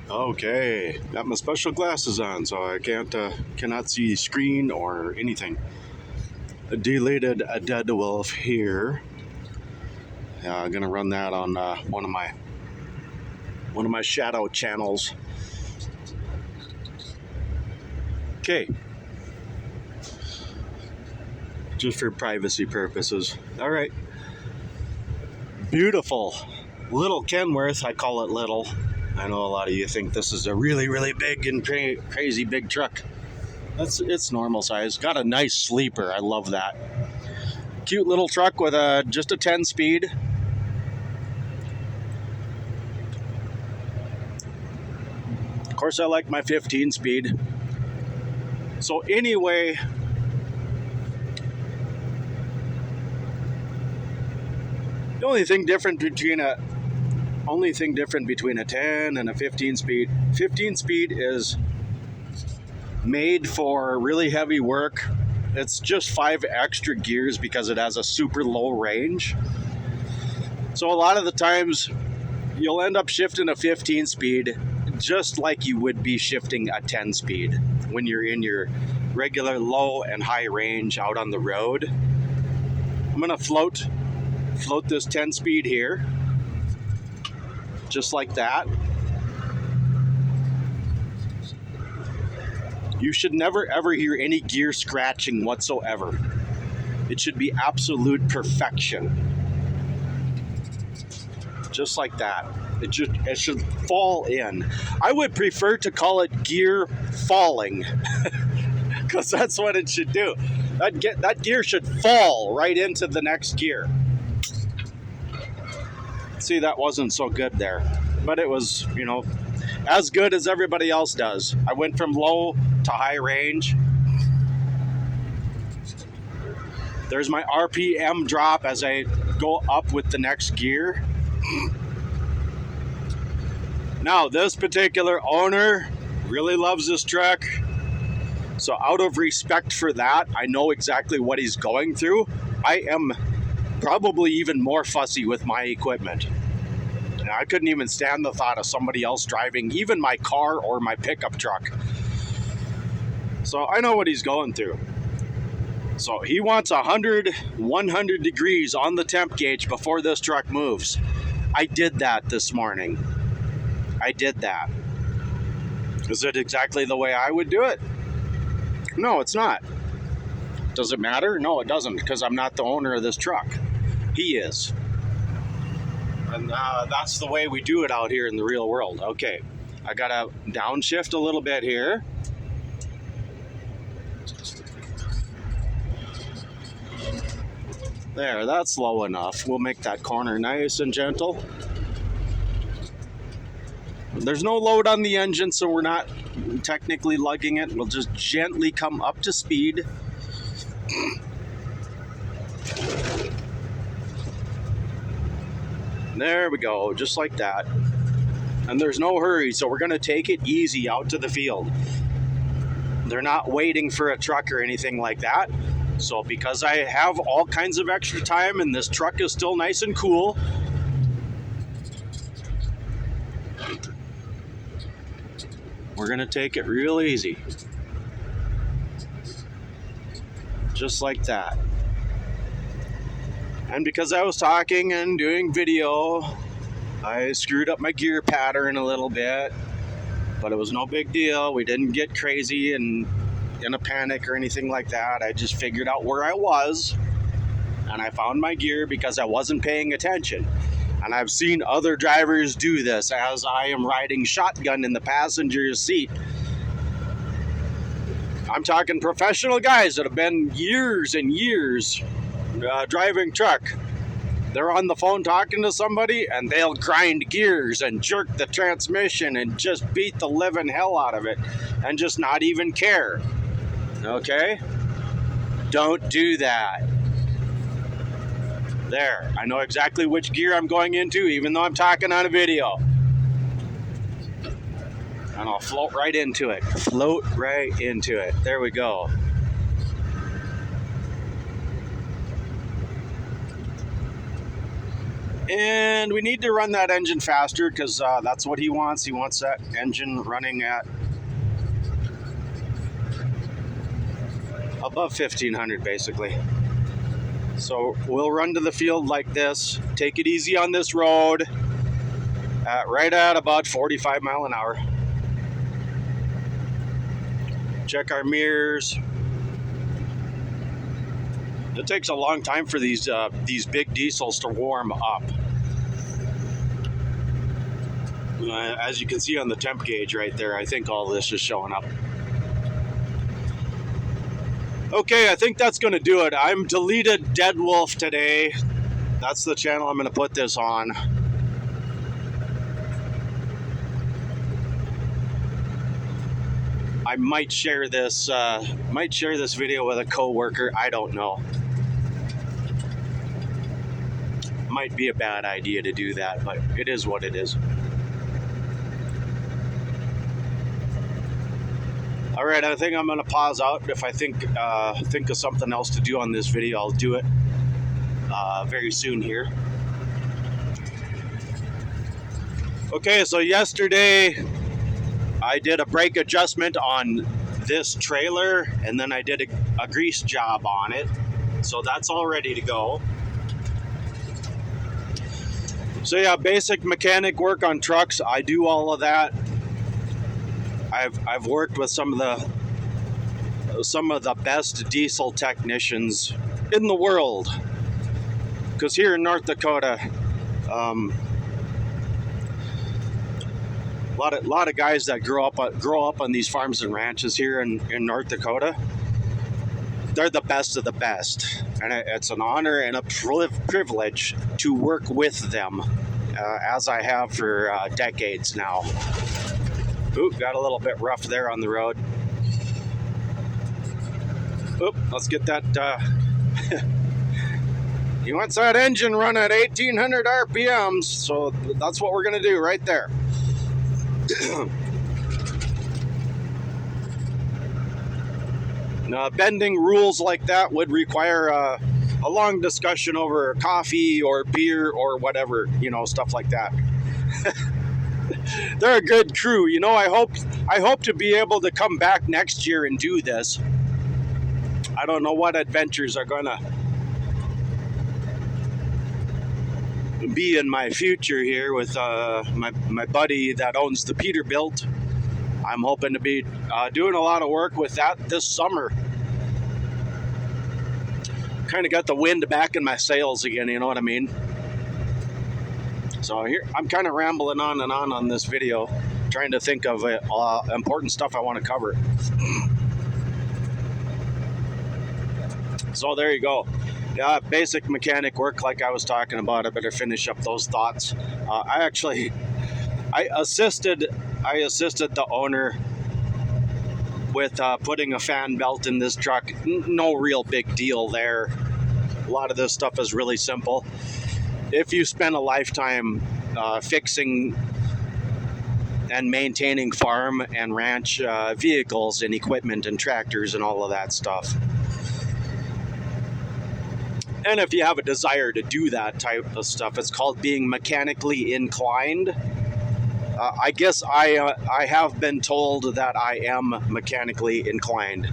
Okay, got my special glasses on, so I cannot see screen or anything. Deleted a dead wolf here. I'm gonna run that on one of my shadow channels. Okay, just for privacy purposes. All right, beautiful little Kenworth. I call it little. I know a lot of you think this is a really, really big and crazy big truck. It's normal size. Got a nice sleeper. I love that. Cute little truck with just a 10 speed. Of course, I like my 15 speed. So anyway, the only thing different between a 10 and a 15 speed. 15 speed is made for really heavy work. It's just 5 extra gears because it has a super low range. So a lot of the times you'll end up shifting a 15 speed just like you would be shifting a 10 speed when you're in your regular low and high range out on the road. I'm gonna float this 10 speed here, just like that. You should never ever hear any gear scratching whatsoever. It should be absolute perfection. Just like that. It should fall in. I would prefer to call it gear falling because that's what it should do. That gear should fall right into the next gear. See, that wasn't so good there, but it was, as good as everybody else does. I went from low to high range. There's my RPM drop as I go up with the next gear. Now, this particular owner really loves this truck. So out of respect for that, I know exactly what he's going through. I am probably even more fussy with my equipment. And I couldn't even stand the thought of somebody else driving even my car or my pickup truck. So I know what he's going through. So he wants 100 degrees on the temp gauge before this truck moves. I did that this morning. I did that. Is it exactly the way I would do it? No, it's not. Does it matter? No, it doesn't, because I'm not the owner of this truck. He is. And that's the way we do it out here in the real world. Okay, I gotta downshift a little bit here. There, that's low enough. We'll make that corner nice and gentle. There's no load on the engine, so we're not technically lugging it. We'll just gently come up to speed. There we go, just like that. And there's no hurry, so we're gonna take it easy out to the field. They're not waiting for a truck or anything like that. So because I have all kinds of extra time and this truck is still nice and cool, we're gonna take it real easy. Just like that. And because I was talking and doing video, I screwed up my gear pattern a little bit, but it was no big deal. We didn't get crazy and in a panic or anything like that. I just figured out where I was and I found my gear because I wasn't paying attention. And I've seen other drivers do this as I am riding shotgun in the passenger seat. I'm talking professional guys that have been years and years driving truck. They're on the phone talking to somebody and they'll grind gears and jerk the transmission and just beat the living hell out of it and just not even care. Okay? Don't do that. There, I know exactly which gear I'm going into, even though I'm talking on a video. And I'll float right into it. Float right into it. There we go. And we need to run that engine faster because that's what he wants. He wants that engine running at above 1500 basically. So we'll run to the field like this, take it easy on this road, right at about 45 mile an hour. Check our mirrors. It takes a long time for these big diesels to warm up. As you can see on the temp gauge right there, I think all this is showing up. Okay, I think that's going to do it. I'm deleted Dead Wolf today. That's the channel I'm going to put this on. I might share this video with a coworker. I don't know. Might be a bad idea to do that, but it is what it is. All right, I think I'm going to pause out. If I think of something else to do on this video, I'll do it very soon here. Okay, so yesterday I did a brake adjustment on this trailer, and then I did a grease job on it. So that's all ready to go. So yeah, basic mechanic work on trucks. I do all of that. I've worked with some of the best diesel technicians in the world. Because here in North Dakota, a lot of guys that grow up on these farms and ranches here in North Dakota, they're the best of the best, and it's an honor and a privilege to work with them, as I have for decades now. Ooh, got a little bit rough there on the road. Oop, let's get that. He wants that engine run at 1800 RPMs, so that's what we're gonna do right there. Now, bending rules like that would require a long discussion over coffee or beer or whatever, stuff like that. They're a good crew, I hope to be able to come back next year and do this. I don't know what adventures are gonna be in my future here with my buddy that owns the Peterbilt. I'm hoping to be doing a lot of work with that this summer. Kind of got the wind back in my sails again, you know what I mean? So here, I'm kind of rambling on and on this video, trying to think of important stuff I want to cover. So there you go. Yeah, basic mechanic work like I was talking about. I better finish up those thoughts. I assisted the owner with putting a fan belt in this truck. No real big deal there. A lot of this stuff is really simple. If you spend a lifetime fixing and maintaining farm and ranch vehicles and equipment and tractors and all of that stuff, and if you have a desire to do that type of stuff, it's called being mechanically inclined. I guess I have been told that I am mechanically inclined.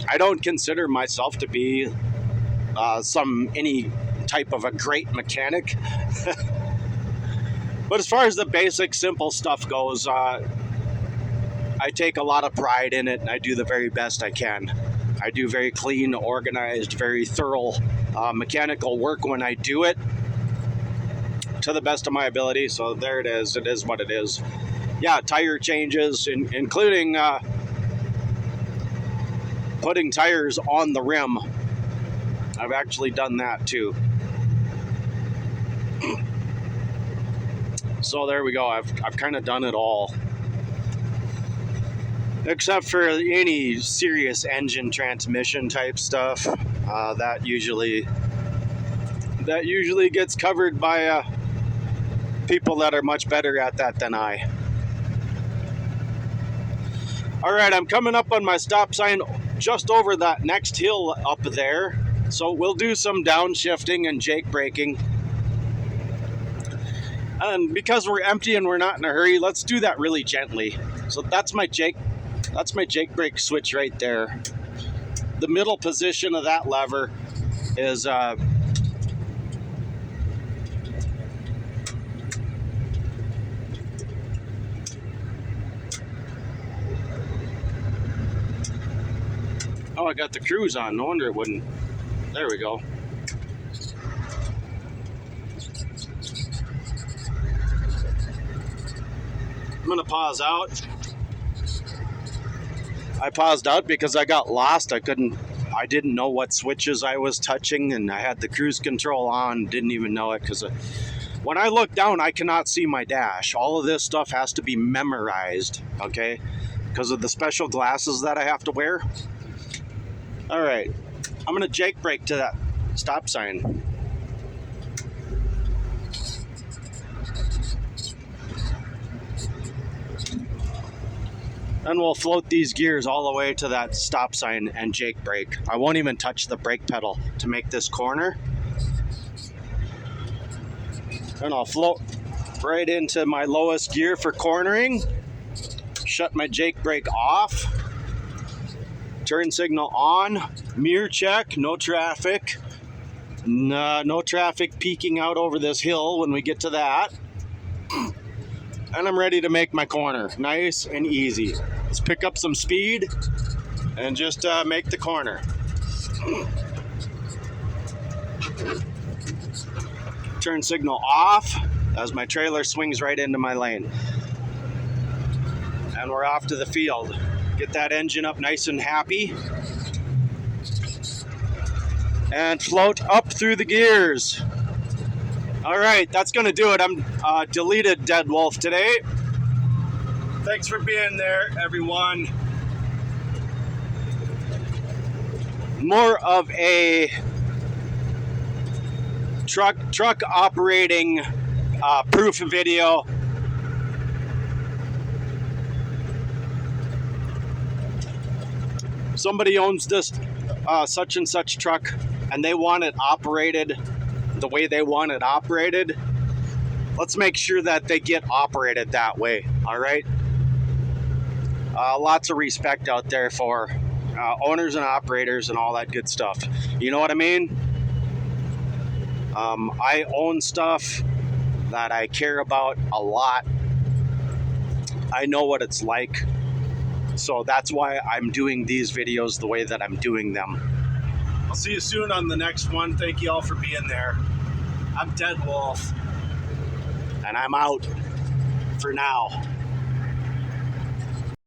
I don't consider myself to be any type of a great mechanic. But as far as the basic simple stuff goes, I take a lot of pride in it, and I do the very best I can. I do very clean, organized, very thorough mechanical work when I do it, to the best of my ability. So there it is. It is what it is. Yeah, tire changes, including putting tires on the rim. I've actually done that too. So there we go. I've kind of done it all, except for any serious engine transmission type stuff. That usually gets covered by people that are much better at that than I. All right, I'm coming up on my stop sign just over that next hill up there. So we'll do some downshifting and jake braking. And because we're empty and we're not in a hurry, let's do that really gently. So that's my Jake brake switch right there. The middle position of that lever is oh, I got the cruise on. No wonder it wouldn't. There we go. I'm gonna pause out. I paused out because I got lost. I didn't know what switches I was touching, and I had the cruise control on, didn't even know it, because when I look down, I cannot see my dash. All of this stuff has to be memorized, okay, because of the special glasses that I have to wear. All right, I'm gonna Jake brake to that stop sign. Then we'll float these gears all the way to that stop sign and Jake brake. I won't even touch the brake pedal to make this corner. Then I'll float right into my lowest gear for cornering. Shut my Jake brake off. Turn signal on. Mirror check, no traffic. No traffic peeking out over this hill when we get to that. And I'm ready to make my corner. Nice and easy. Let's pick up some speed and just make the corner. Turn signal off as my trailer swings right into my lane. And we're off to the field. Get that engine up nice and happy. And float up through the gears. All right, that's gonna do it. I'm deleted Dead Wolf today. Thanks for being there, everyone. More of a truck operating proof video. Somebody owns this such and such truck, and they want it operated the way they want it operated. Let's make sure that they get operated that way. All right. Lots of respect out there for owners and operators and all that good stuff. You know what I mean? I own stuff that I care about a lot. I know what it's like. So that's why I'm doing these videos the way that I'm doing them. I'll see you soon on the next one. Thank you all for being there. I'm Dead Wolf, and I'm out for now.